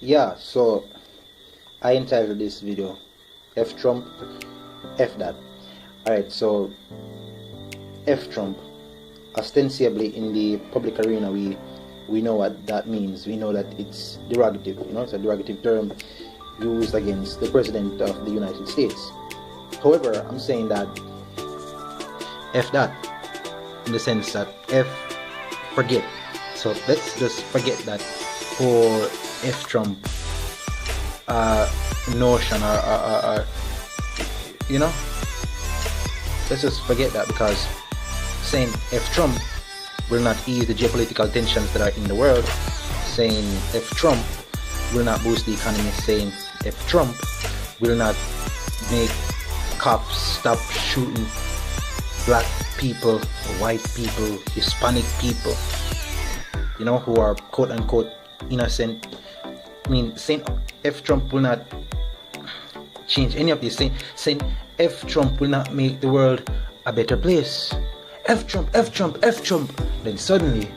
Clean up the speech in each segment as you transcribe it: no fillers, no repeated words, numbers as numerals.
Yeah, so I entitled this video F Trump, F that. Alright, so F Trump, ostensibly in the public arena, we know what that means. We know that it's derogative, it's a derogative term used against the President of the United States. However, I'm saying that F that, in the sense that F forget. So let's just forget that whole F Trump notion, or let's just forget that, because saying F Trump will not ease the geopolitical tensions that are in the world. Saying F Trump will not boost the economy. Saying F Trump will not make cops stop shooting black people, white people, Hispanic people, who are quote unquote innocent. I mean, saying F Trump will not change any of this. Saying F Trump will not make the world a better place. F Trump, F Trump, F Trump. Then suddenly,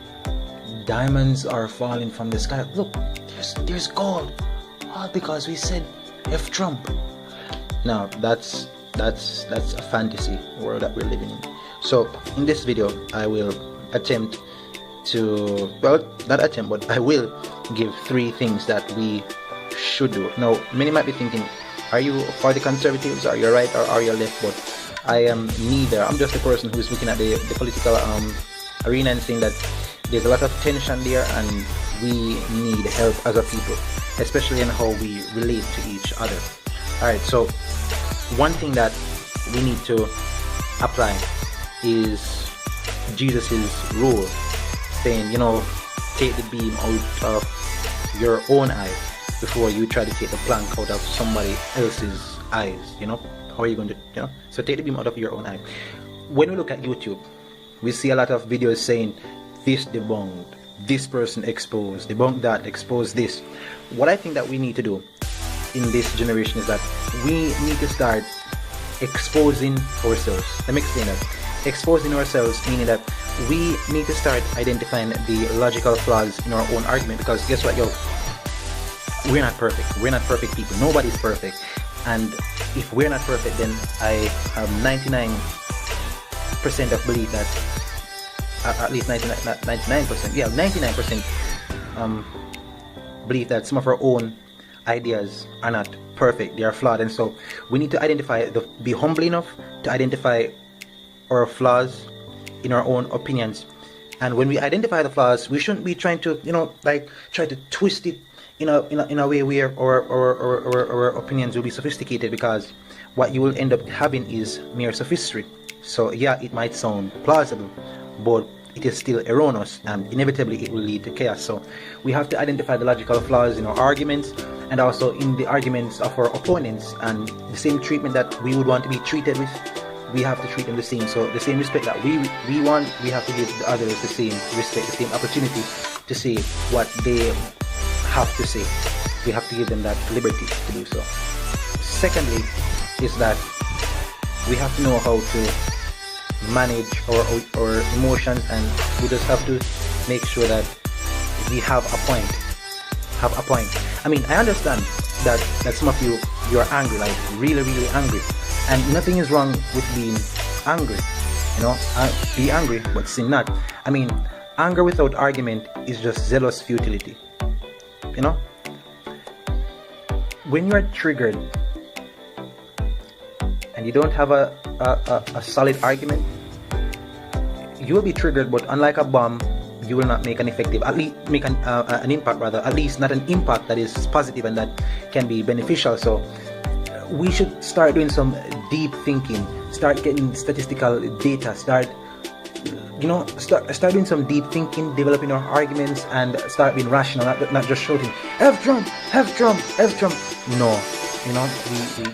diamonds are falling from the sky. Look, there's gold. All because we said F Trump. Now that's a fantasy world that we're living in. So in this video, I will attempt to, not attempt, but I will give 3 things that we should do. Now, many might be thinking, are you for the conservatives, are you right, or are you left? But I am neither. I'm just a person who's looking at the political arena and saying that there's a lot of tension there, and we need help as a people, especially in how we relate to each other. Alright, so one thing that we need to apply is Jesus's rule, saying, take the beam out of your own eye before you try to take the plank out of somebody else's eyes. How are you going to, so take the beam out of your own eye. When we look at YouTube, we see a lot of videos saying this debunked, this person exposed, debunk that, expose this. What I think that we need to do in this generation is that we need to start exposing ourselves. Let me explain that. Exposing ourselves meaning that we need to start identifying the logical flaws in our own argument, because guess what, we're not perfect. We're not perfect people. Nobody's perfect. And if we're not perfect, then I have 99% of belief that, at least 99%, yeah, 99% believe that some of our own ideas are not perfect. They are flawed. And so we need to be humble enough to identify our flaws in our own opinions. And when we identify the flaws, we shouldn't be trying to, try to twist it in a way where our opinions will be sophisticated, because what you will end up having is mere sophistry. So yeah, it might sound plausible, but it is still erroneous, and inevitably it will lead to chaos. So we have to identify the logical flaws in our arguments, and also in the arguments of our opponents, and the same treatment that we would want to be treated with, we have to treat them the same. So the same respect that we want, we have to give the others the same respect, the same opportunity to say what they have to say. We have to give them that liberty to do so. Secondly is that we have to know how to manage our emotions, and we just have to make sure that we have a point. I mean, I understand that some of you're angry, like really angry, and nothing is wrong with being angry. Be angry, but sin not. I mean, anger without argument is just zealous futility. When you're triggered and you don't have a solid argument, you will be triggered, but unlike a bomb, you will not make an effective, at least make an impact, rather, at least not an impact that is positive and that can be beneficial. So we should start doing some deep thinking, start getting statistical data, start doing some deep thinking, developing our arguments, and start being rational, not just shouting F Trump, F Trump, F Trump. No,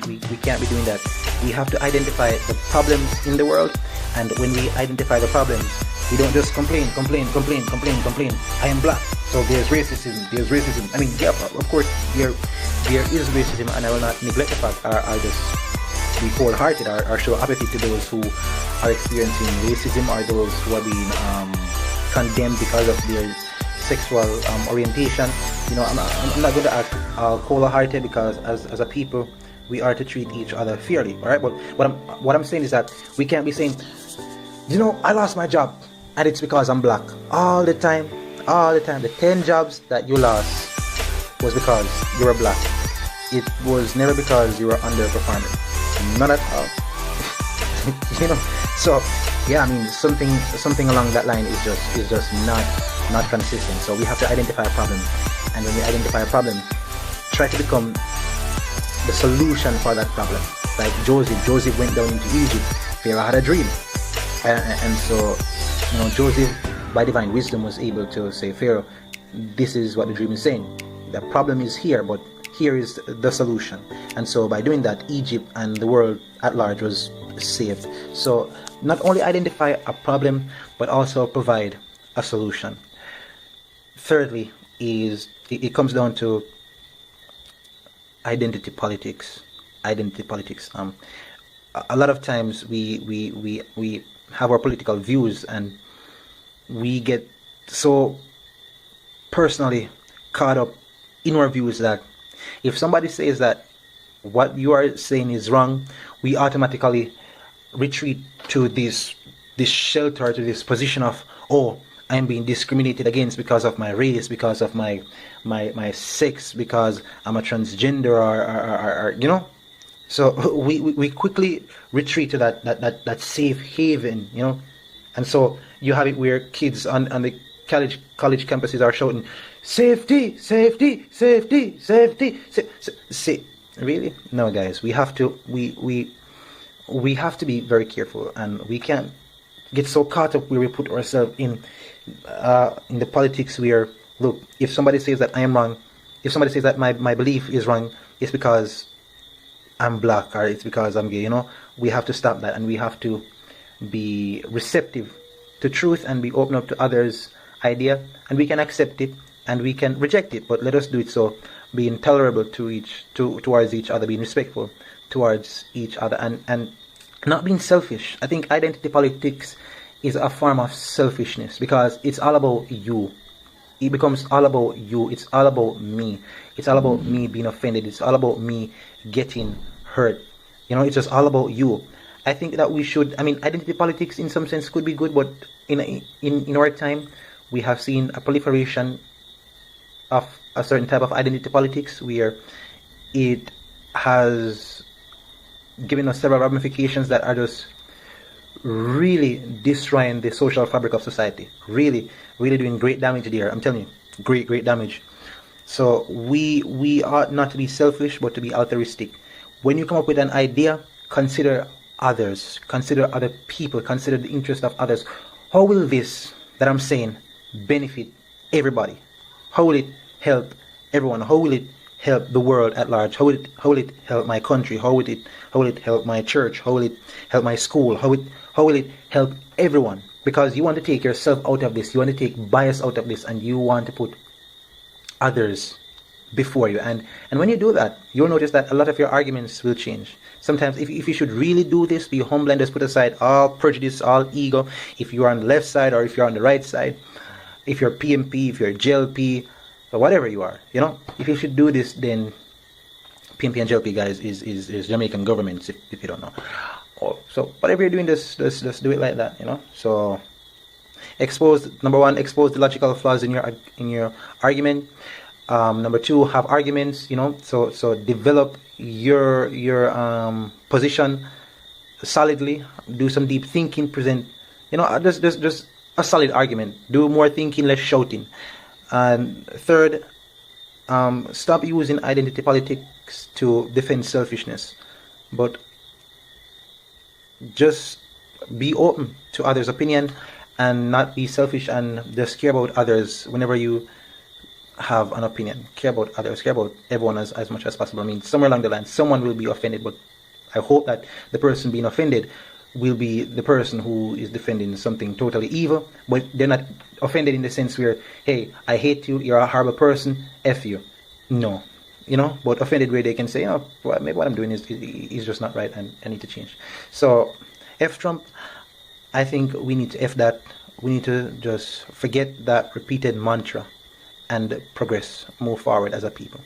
we can't be doing that. We have to identify the problems in the world, and when we identify the problems, we don't just complain. I am black, so there's racism. I mean, yeah, of course there is racism, and I will not neglect the fact. I just be cold-hearted or show apathy to those who are experiencing racism, or those who are being condemned because of their sexual orientation. You know, I'm not going to act cold-hearted, because as a people, we are to treat each other fairly. All right, but what I'm saying is that we can't be saying, you know, I lost my job and it's because I'm black. All the time. The 10 jobs that you lost was because you were black. It was never because you were underperforming. Not at all. You know. So yeah, I mean, something along that line is just not consistent. So we have to identify a problem, and when we identify a problem, try to become the solution for that problem. Like Joseph went down into Egypt. Pharaoh had a dream, and so, you know, Joseph, by divine wisdom, was able to say, Pharaoh, this is what the dream is saying. The problem is here, but here is the solution. And so by doing that, Egypt and the world at large was saved. So not only identify a problem, but also provide a solution. Thirdly, is it comes down to identity politics. A lot of times we have our political views, and we get so personally caught up in our views that if somebody says that what you are saying is wrong, we automatically retreat to this shelter, to this position of, oh, I'm being discriminated against because of my race, because of my sex, because I'm a transgender, or you know. So we quickly retreat to that safe haven, you know. And so you have it where kids on the college campuses are shouting, safety, safety, safety, safety. Really? No, guys. We have to we have to be very careful, and we can't get so caught up where we put ourselves in the politics where, look, if somebody says that I am wrong, if somebody says that my belief is wrong, it's because I'm black, or it's because I'm gay. You know, we have to stop that, and we have to be receptive to truth and be open up to others' idea, and we can accept it and we can reject it, but let us do it so being tolerable towards each other, being respectful towards each other, and not being selfish. I think identity politics is a form of selfishness, because it's all about you. It becomes all about you. It's all about me. It's all about me being offended. It's all about me getting hurt. You know, it's just all about you. I think that we should, I mean, identity politics in some sense could be good, but in our time, we have seen a proliferation of a certain type of identity politics where it has given us several ramifications that are just really destroying the social fabric of society. Really doing great damage there. I'm telling you, great damage. So we ought not to be selfish, but to be altruistic. When you come up with an idea, consider others, consider other people, consider the interest of others. How will this that I'm saying benefit everybody? How will it help everyone? How will it help the world at large? How will it help my country? How will it help my church? How will it help my school? How will it help everyone? Because you want to take yourself out of this, you want to take bias out of this, and you want to put others before you. And when you do that, you'll notice that a lot of your arguments will change. Sometimes if you should really do this, be humble and just put aside all prejudice, all ego. If you're on the left side or if you're on the right side, if you're PMP, if you're JLP, or whatever you are, you know, if you should do this, then PMP and JLP, guys, is Jamaican governments, if you don't know. So whatever you're doing, just do it like that, you know. So number one, expose the logical flaws in your argument. Number two, have arguments, you know. So develop your position solidly. Do some deep thinking. Present, you know, just a solid argument. Do more thinking, less shouting. And third, stop using identity politics to defend selfishness, but just be open to others' opinion and not be selfish, and just care about others whenever you have an opinion. Care about others, care about everyone as much as possible. I mean, somewhere along the line, someone will be offended, but I hope that the person being offended will be the person who is defending something totally evil, but they're not offended in the sense where, hey, I hate you, you're a horrible person, F you. No. You know, but offended where they can say, you know, maybe what I'm doing is just not right and I need to change. So, F Trump, I think we need to F that. We need to just forget that repeated mantra and progress, move forward as a people.